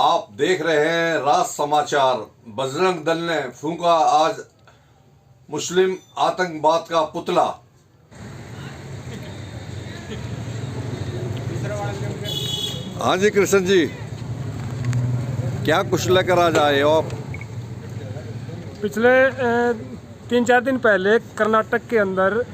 आप देख रहे हैं राज समाचार। बजरंग दल ने फूंका आज मुस्लिम आतंकवाद का पुतला। हाँ जी कृष्ण जी, क्या कुछ लेकर आज आए हो आप? पिछले 3-4 दिन पहले कर्नाटक के अंदर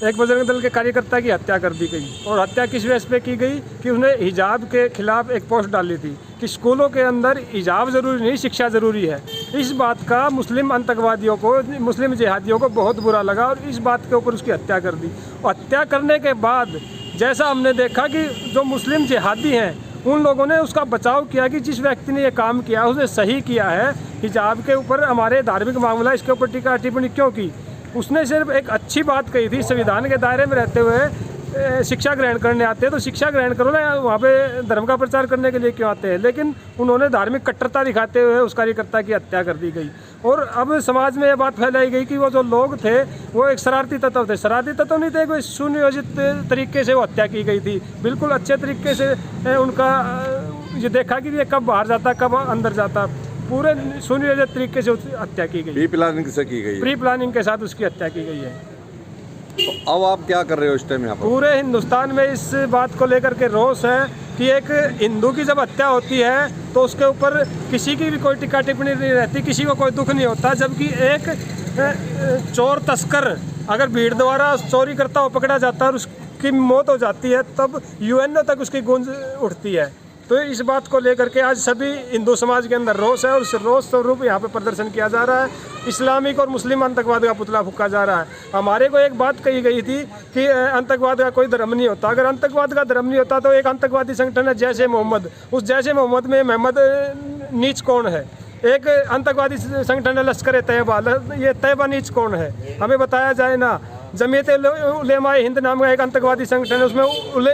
एक बजरंग दल के कार्यकर्ता की हत्या कर दी गई। और हत्या किस वजह पे की गई कि उसने हिजाब के खिलाफ एक पोस्ट डाली थी कि स्कूलों के अंदर हिजाब ज़रूरी नहीं, शिक्षा ज़रूरी है। इस बात का मुस्लिम आतंकवादियों को, मुस्लिम जिहादियों को बहुत बुरा लगा और इस बात के ऊपर उसकी हत्या कर दी। और हत्या करने के बाद जैसा हमने देखा कि जो मुस्लिम जिहादी हैं उन लोगों ने उसका बचाव किया कि जिस व्यक्ति ने ये काम किया उसने सही किया है। हिजाब के ऊपर हमारे धार्मिक मामला, इसके ऊपर टीका टिप्पणी क्यों की? उसने सिर्फ एक अच्छी बात कही थी, संविधान के दायरे में रहते हुए शिक्षा ग्रहण करने आते हैं तो शिक्षा ग्रहण करो ना, वहाँ पे धर्म का प्रचार करने के लिए क्यों आते हैं? लेकिन उन्होंने धार्मिक कट्टरता दिखाते हुए उस कार्यकर्ता की हत्या कर दी गई। और अब समाज में ये बात फैलाई गई कि वो जो लोग थे वो एक शरारती तत्व थे। शरारती तत्व नहीं थे, कोई सुनियोजित तरीके से वो हत्या की गई थी। बिल्कुल अच्छे तरीके से उनका ये देखा कि ये कब बाहर जाता कब अंदर जाता, पूरे सुनियोजित तरीके से हत्या की गई। प्री प्लानिंग से की गई, प्री प्लानिंग के साथ उसकी हत्या की गई है। तो अब आप क्या कर रहे हो इस टाइम यहाँ पर? पूरे हिंदुस्तान में इस बात को लेकर के रोष है कि एक हिंदू की जब हत्या होती है तो उसके ऊपर किसी की भी कोई टिक्का टिप्पणी नहीं रहती, किसी को कोई दुख नहीं होता। जबकि एक चोर तस्कर अगर भीड़ द्वारा चोरी करता हुआ पकड़ा जाता है और उसकी मौत हो जाती है तब यूएनओ तक उसकी गूंज उठती है। तो इस बात को लेकर के आज सभी हिंदू समाज के अंदर रोष है और उस रोष स्वरूप यहाँ पे प्रदर्शन किया जा रहा है। इस्लामिक और मुस्लिम आतंकवाद का पुतला फूंका जा रहा है। हमारे को एक बात कही गई थी कि आतंकवाद का कोई धर्म नहीं होता। अगर आतंकवाद का धर्म नहीं होता तो एक आतंकवादी संगठन है जैश ए मोहम्मद, उस जैश ए मोहम्मद में मोहम्मद नीच कौन है? एक आतंकवादी संगठन है लश्कर ए तैयबा, ये तैयबा नीच कौन है? हमें बताया जाए ना। जमीयत उलेमा हिंद नाम का एक आतंकवादी संगठन है, उसमें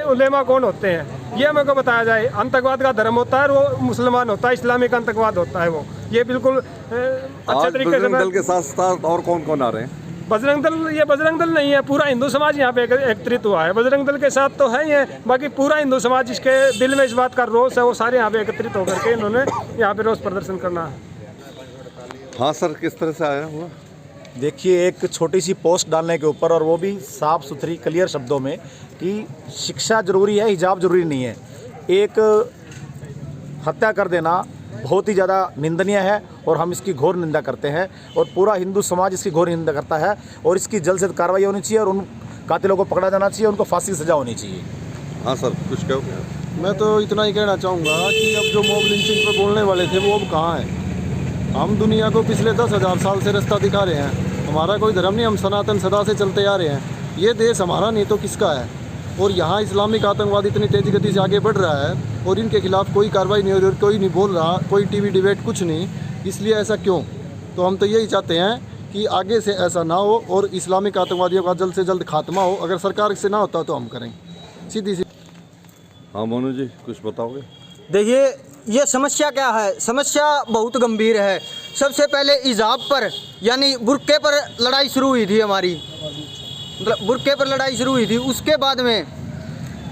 उलेमा कौन होते हैं ये हमें को बताया जाए। आतंकवाद का धर्म होता है वो मुसलमान होता है, इस्लामिक आतंकवाद होता है वो। ये बिल्कुल अच्छे तरीके से। बजरंग दल के साथ साथ और कौन कौन आ रहे हैं? बजरंग दल, ये बजरंग दल नहीं है, पूरा हिंदू समाज यहाँ पे एकत्रित हुआ है। बजरंग दल के साथ तो है ही है, बाकी पूरा हिंदू समाज जिसके दिल में इस बात का रोष है वो सारे यहाँ पे एकत्रित होकर के इन्होंने यहाँ पे रोष प्रदर्शन करना है। हाँ सर, किस तरह से आया हुआ? देखिए, एक छोटी सी पोस्ट डालने के ऊपर, और वो भी साफ सुथरी क्लियर शब्दों में कि शिक्षा जरूरी है, हिजाब जरूरी नहीं है। एक हत्या कर देना बहुत ही ज़्यादा निंदनीय है और हम इसकी घोर निंदा करते हैं और पूरा हिंदू समाज इसकी घोर निंदा करता है। और इसकी जल्द से जल्द कार्रवाई होनी चाहिए और उन कातिलों को पकड़ा जाना चाहिए, उनको फांसी की सजा होनी चाहिए। हाँ सर, कुछ कहो? मैं तो इतना ही कहना चाहूँगा कि अब जो मॉब लिंचिंग पर बोलने वाले थे वो अब कहाँ हैं? हम दुनिया को पिछले 10,000 साल से रास्ता दिखा रहे हैं। हमारा कोई धर्म नहीं, हम सनातन सदा से चलते आ रहे हैं। ये देश हमारा नहीं तो किसका है? और यहाँ इस्लामिक आतंकवाद इतनी तेज़ी गति से आगे बढ़ रहा है और इनके खिलाफ कोई कार्रवाई नहीं हो रही, कोई नहीं बोल रहा, कोई टीवी डिबेट कुछ नहीं। इसलिए ऐसा क्यों? तो हम तो यही चाहते हैं कि आगे से ऐसा ना हो और इस्लामिक आतंकवादियों का जल्द से जल्द खात्मा हो। अगर सरकार से ना होता तो हम करें, सीधी सी। हाँ मोनू जी, कुछ बताओगे? देखिए, ये समस्या क्या है? समस्या बहुत गंभीर है। सबसे पहले हिजाब पर यानी बुर्के पर लड़ाई शुरू हुई थी हमारी, मतलब बुर्के पर लड़ाई शुरू हुई थी। उसके बाद में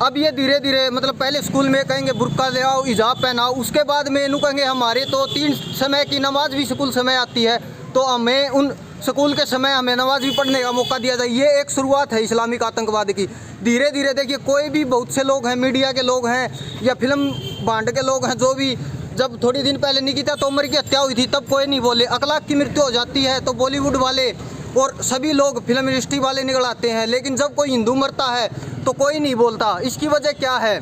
अब ये धीरे धीरे, मतलब पहले स्कूल में कहेंगे बुर्का ले आओ, हिजाब पहनाओ, उसके बाद में इन्हों कहेंगे हमारे तो 3 समय की नमाज भी स्कूल समय आती है तो हमें उन स्कूल के समय हमें नमाज भी पढ़ने का मौका दिया जाए। ये एक शुरुआत है इस्लामिक आतंकवाद की। धीरे धीरे देखिए, कोई भी बहुत से लोग हैं, मीडिया के लोग हैं या फिल्म भांड के लोग हैं, जो भी, जब थोड़ी दिन पहले निकिता तोमर की हत्या हुई थी तब कोई नहीं बोले। अखलाक की मृत्यु हो जाती है तो बॉलीवुड वाले और सभी लोग फिल्म इंडस्ट्री वाले निकल आते हैं, लेकिन जब कोई हिंदू मरता है तो कोई नहीं बोलता। इसकी वजह क्या है?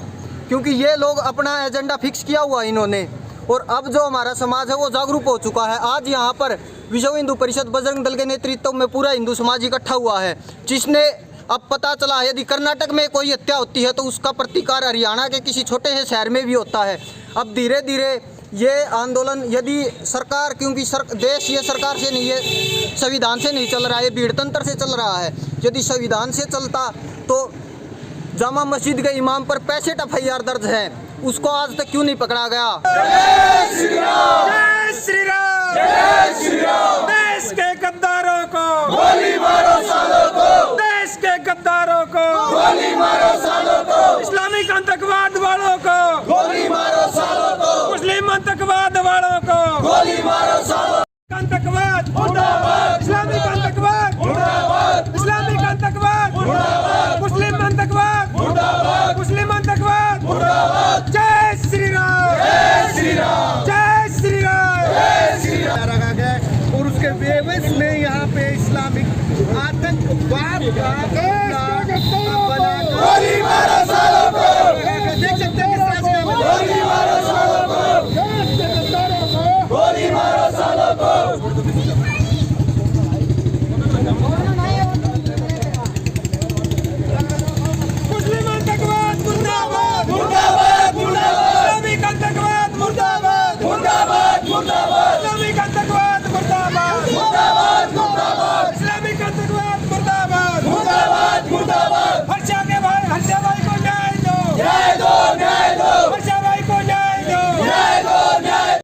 क्योंकि ये लोग अपना एजेंडा फिक्स किया हुआ है इन्होंने। और अब जो हमारा समाज है वो जागरूक हो चुका है। आज यहाँ पर विश्व हिंदू परिषद बजरंग दल के नेतृत्व में पूरा हिंदू समाज इकट्ठा हुआ है, जिसने अब पता चला यदि कर्नाटक में कोई हत्या होती है तो उसका प्रतिकार हरियाणा के किसी छोटे से शहर में भी होता है। अब धीरे धीरे ये आंदोलन, यदि सरकार, क्योंकि देश ये सरकार से नहीं है, संविधान से नहीं चल रहा है, ये भीड़तंत्र से चल रहा है। यदि संविधान से चलता तो जामा मस्जिद के इमाम पर 65 FIR दर्ज है, उसको आज तक क्यों नहीं पकड़ा गया? जय श्री राम, जय श्री राम, जय श्री राम। देश के गद्दारों को गोली मारो सालों को, देश के गद्दारों को गोली मारो सालों को, इस्लामिक आतंकवाद वालों को गोली मारो सालों को, मुस्लिम आतंकवाद वालों को गोली मारो सालो, आतंकवाद मुर्दाबाद, इस्लामिक आतंकवाद मुर्दाबाद, इस्लामिक आतंकवाद मुर्दाबाद, मुस्लिम आतंकवाद मुर्दाबाद, मुस्लिम आतंकवाद मुर्दाबाद, जय श्री राम जय श्री राम, जय श्री राम जय श्री राम। रखा गया है और उसके बेवस में यहाँ पे इस्लामिक आतंकवाद का गोली मारो सालो,